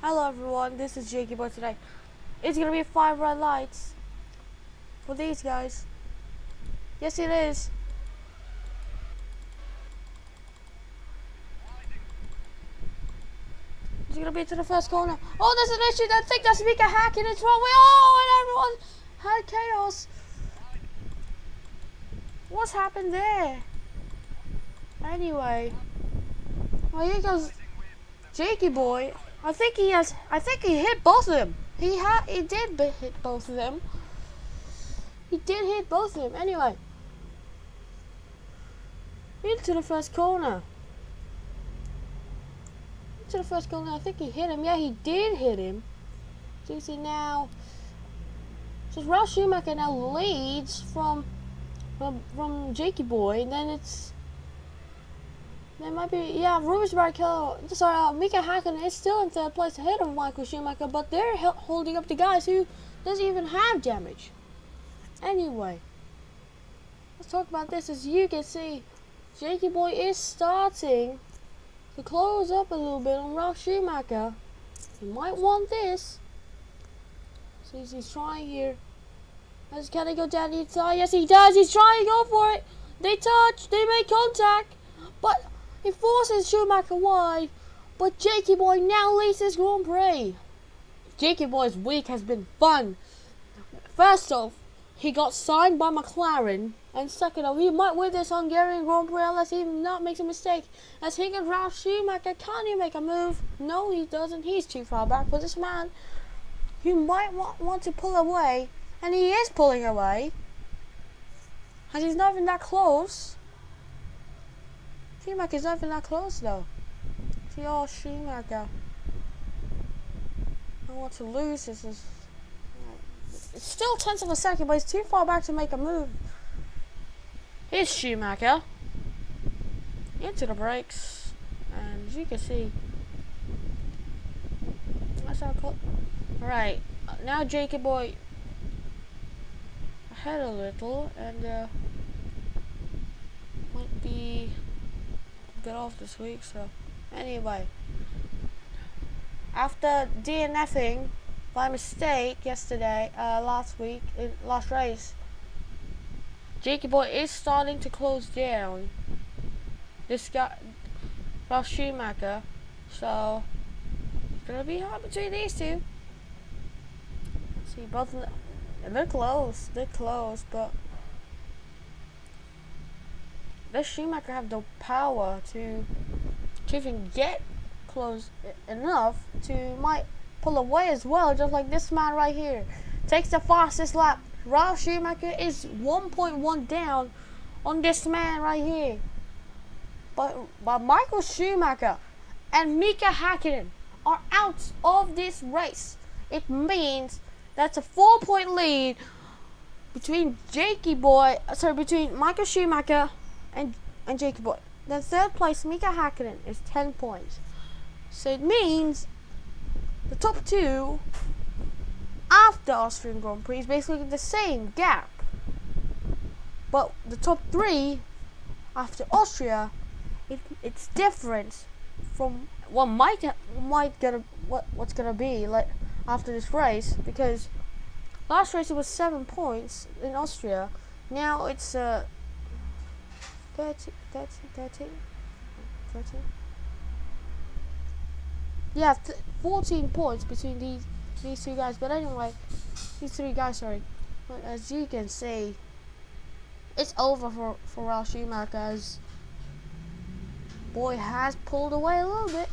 Hello everyone, this is Jakey Boy today. It's gonna be 5 red lights for these guys. Yes it is. It's gonna be to the first corner. Oh, there's an issue. I think that's Mika hacking it's wrong way. Oh, and everyone had chaos. What's happened there? Anyway. Well, here goes Jakey Boy. I think he hit both of them. He did hit both of them. He did hit both of them. Anyway. Into the first corner. To the first corner. I think he hit him. Yeah, he did hit him. So you see now. So Ralph Schumacher now leads from Jakey Boy. And then it's. There might be. Yeah, Rubens Barrichello. Sorry, Mika Hakkinen is still in third place ahead of Michael Schumacher. But they're holding up the guys who doesn't even have damage. Anyway. Let's talk about this. As you can see, Jakey Boy is starting to close up a little bit on Ralph Schumacher. He might want this. So he's trying here. Can he go down the inside? Yes, he does. He's trying to go for it. They touch. They make contact. But he forces Schumacher wide. But Jakey Boy now leads this Grand Prix. Jakey Boy's week has been fun. First off, he got signed by McLaren. And second off, he might win this Hungarian Grand Prix unless he not makes a mistake. As he and Ralph Schumacher, can he make a move? No, he doesn't. He's too far back for this man. He might want to pull away. And he is pulling away. As he's not even that close. Schumacher's not even that close though. See, oh, Schumacher. I want to lose this. It's still tenths of a second, but he's too far back to make a move. Here's Schumacher. Into the brakes. And as you can see. That's how close. Alright. Now Jakey Boy ahead a little. And might be get off this week. So anyway. After DNFing by mistake yesterday, last race, Jakey Boy is starting to close down this guy, Ralph Schumacher. So it's gonna be hard between these two. See, both of them, they're close, but does Schumacher have the power to even get close enough to might pull away as well, just like this man right here takes the fastest lap. Ralph Schumacher is 1.1 down on this man right here, but Michael Schumacher and Mika Hakkinen are out of this race. It means that's a 4-point lead between between Michael Schumacher and Jakey Boy. Then third place Mika Hakkinen is 10 points. So it means the top two after Austrian Grand Prix is basically the same gap. But the top three after Austria, it's different from what what's gonna be like after this race, because last race it was 7 points in Austria. Now it's 13. Yeah, 14 points between these two guys. But anyway, these three guys, sorry. But as you can see, it's over for Ralph Schumacher, as Boy has pulled away a little bit.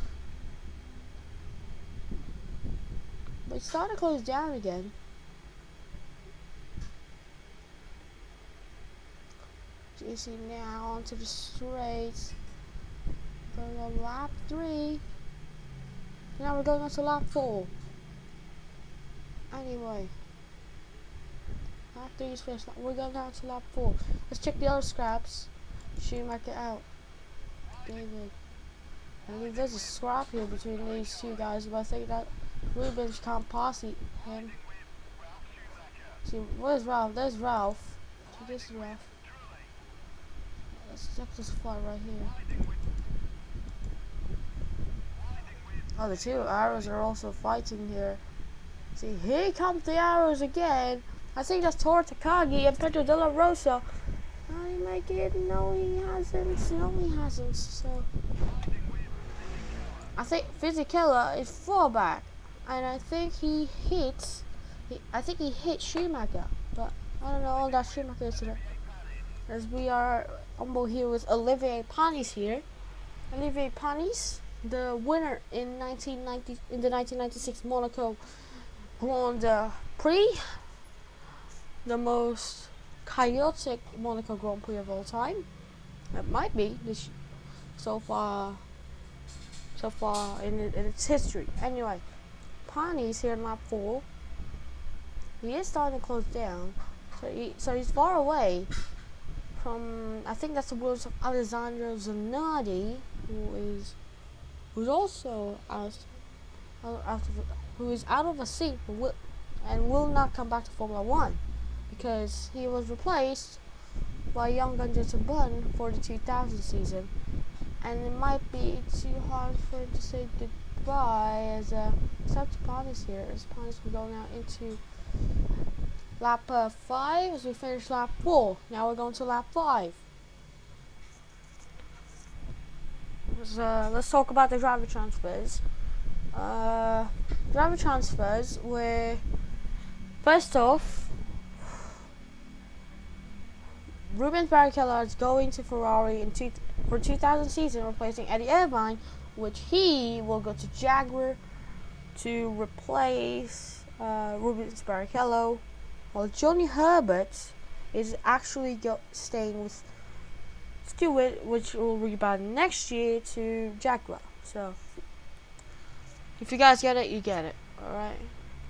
But it's starting to close down again. So you see now onto the straights. Going on lap 3. Now we're going on to lap 4. Anyway, lap 3 is finished. We're going down to lap 4. Let's check the other scraps. Schumacher out. David. I believe there's a scrap here between these two guys, but I think that Rubens can't pass him. See, where's Ralph? There's Ralph. So this is Ralph. Let's check this flight right here. Oh, the two arrows are also fighting here. See, here comes the arrows again. I think that's Tora Takagi and Pedro de la Rosa. Oh, he make it? No, he hasn't. No, he hasn't. So, I think Fisichella is far back, and I think he hits. I think he hit Schumacher, but I don't know all that Schumacher today. As we are on board here with Olivier Panis here. Olivier Panis, the winner in 1990 in the 1996 Monaco Grand Prix, the most chaotic Monaco Grand Prix of all time. It might be this so far in its history. Anyway, Panis here in lap 4. He is starting to close down, so he's far away from. I think that's the words of Alessandro Zanardi, who's also who is out of a seat and will not come back to Formula One because he was replaced by young gun Jenson Button for the 2000 season, and it might be too hard for him to say goodbye as it's up to Panis here. As Panis will go now into lap 5 as we finish lap 4. Now we're going to lap 5. Let's talk about the driver transfers. Driver transfers were, first off, Rubens Barrichello is going to Ferrari for 2000 season, replacing Eddie Irvine, which he will go to Jaguar to replace Rubens Barrichello, while Johnny Herbert is actually staying with Stewart, which will rebound next year to Jaguar. So, if you guys get it, you get it. Alright.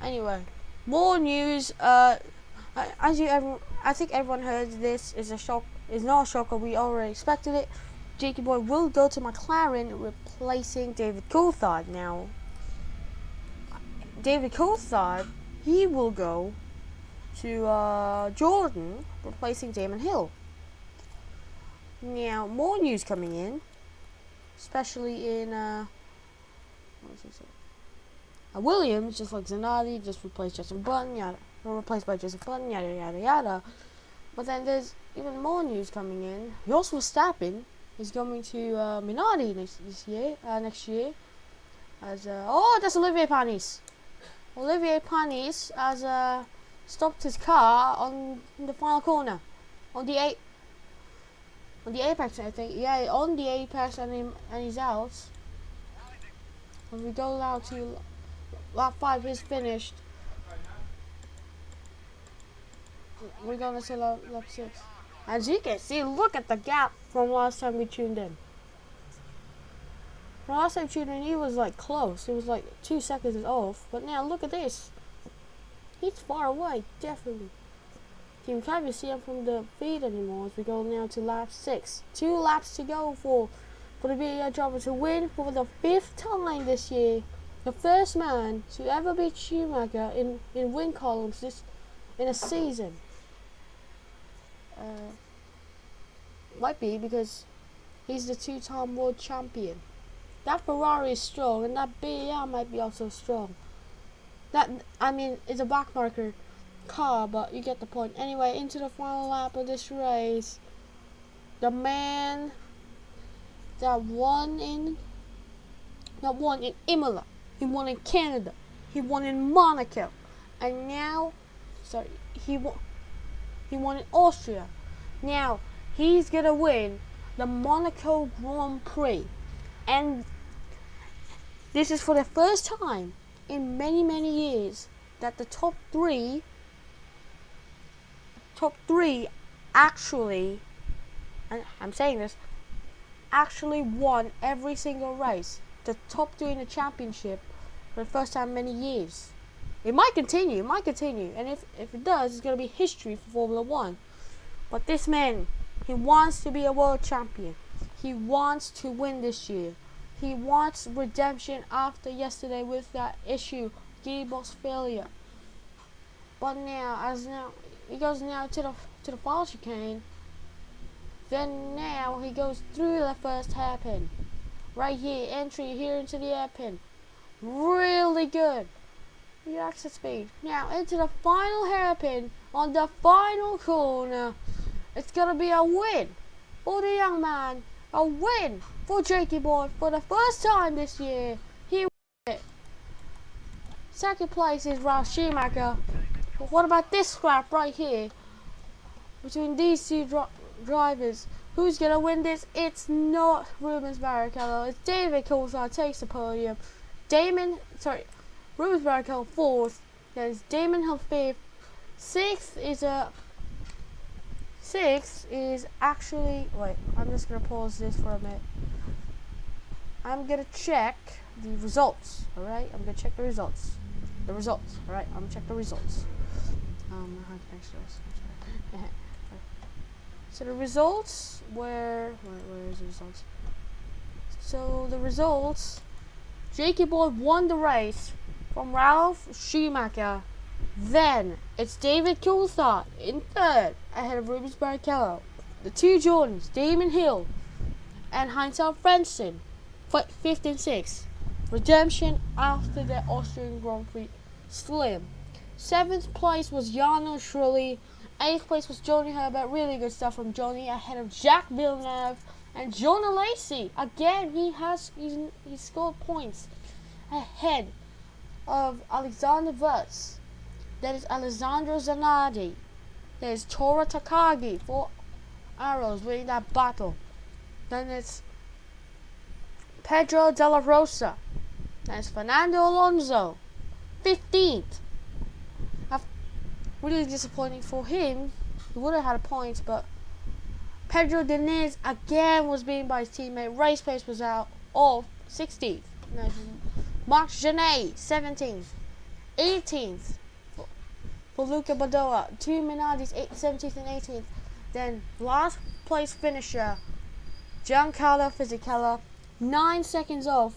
Anyway, more news. I think everyone heard this is a shock. Is not a shocker. We already expected it. Jakey Boy will go to McLaren, replacing David Coulthard. Now, David Coulthard, he will go to Jordan, replacing Damon Hill. Now, more news coming in, especially in Williams, just like Zanardi, just replaced Jenson Button, replaced by Jenson Button, yada yada yada. But then there's even more news coming in. Jos Verstappen is coming to Minardi next year. As that's Olivier Panis. Olivier Panis has stopped his car on the final corner, on the apex, I think. Yeah, on the apex, and he's out. When we go now to lap 5 is finished. We're going to lap 6. As you can see, look at the gap from last time we tuned in. From last time we tuned in, he was like close. It was like 2 seconds off. But now look at this. He's far away, definitely. You can't even see him from the feed anymore as we go now to lap 6. 2 laps to go for the video driver to win for the 5th time this year. The first man to ever beat Schumacher in win columns in a season. Might be because he's the 2-time world champion. That Ferrari is strong, and that BR might be also strong. It's a backmarker car, but you get the point. Anyway, into the final lap of this race. The man that won in Imola, he won in Canada, he won in Monaco, and now, he won in Austria. Now he's gonna win the Monaco Grand Prix, and this is for the first time in many years that the top three actually, and I'm saying this, actually won every single race. The top 3 in the championship for the first time in many years. It might continue, and if it does, it's going to be history for Formula 1. But this man, he wants to be a world champion. He wants to win this year. He wants redemption after yesterday with that issue, gearbox failure. But now, he goes now to the final chicane. Then now he goes through the first hairpin. Right here, entry here into the hairpin. Really good. The exit speed. Now into the final hairpin on the final corner. It's gonna be a win for the young man. A win for Jakey Boy for the first time this year. He won it. Second place is Ralph Schumacher. But what about this scrap right here between these two drivers? Who's gonna win this? It's not Rubens Barrichello. It's David Coulthard takes the podium. Rubens Barrichello fourth. Then it's Damon Hill fifth. Sixth is actually. Wait, I'm just gonna pause this for a minute. I'm gonna check the results. All right, I'm gonna check the results. All right, I'm gonna check the results. So the results where is the results? So the results, Jakey Boy won the race from Ralph Schumacher. Then it's David Coulthard in third ahead of Rubens Barrichello. The two Jordans, Damon Hill and Heinz-Harald Frentzen, fifth and sixth. Redemption after the Austrian Grand Prix slim. Seventh place was Jarno Trulli. Eighth place was Johnny Herbert. Really good stuff from Johnny ahead of Jacques Villeneuve and John Lacey. Again, he scored points ahead of Alexander Wurz. That is Alessandro Zanardi. There's Tora Takagi, 4 arrows winning that battle. Then it's Pedro Della Rosa. Then it's Fernando Alonso, 15th. Really disappointing for him. He would have had a point, but Pedro Diniz again was beaten by his teammate. Race pace was out of 16th. Marc Genet, 17th. 18th for Luca Badoa. Two Minardis, 17th and 18th. Then last place finisher, Giancarlo Fisichella, 9 seconds off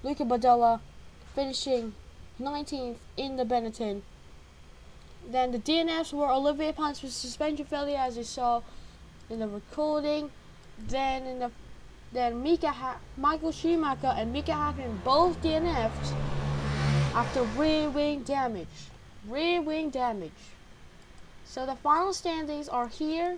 Luca Badoa, finishing 19th in the Benetton. Then the DNFs were Olivier Panis with suspension failure, as you saw in the recording. Then Michael Schumacher and Mika Hakkinen both DNFs after rear wing damage. So the final standings are here.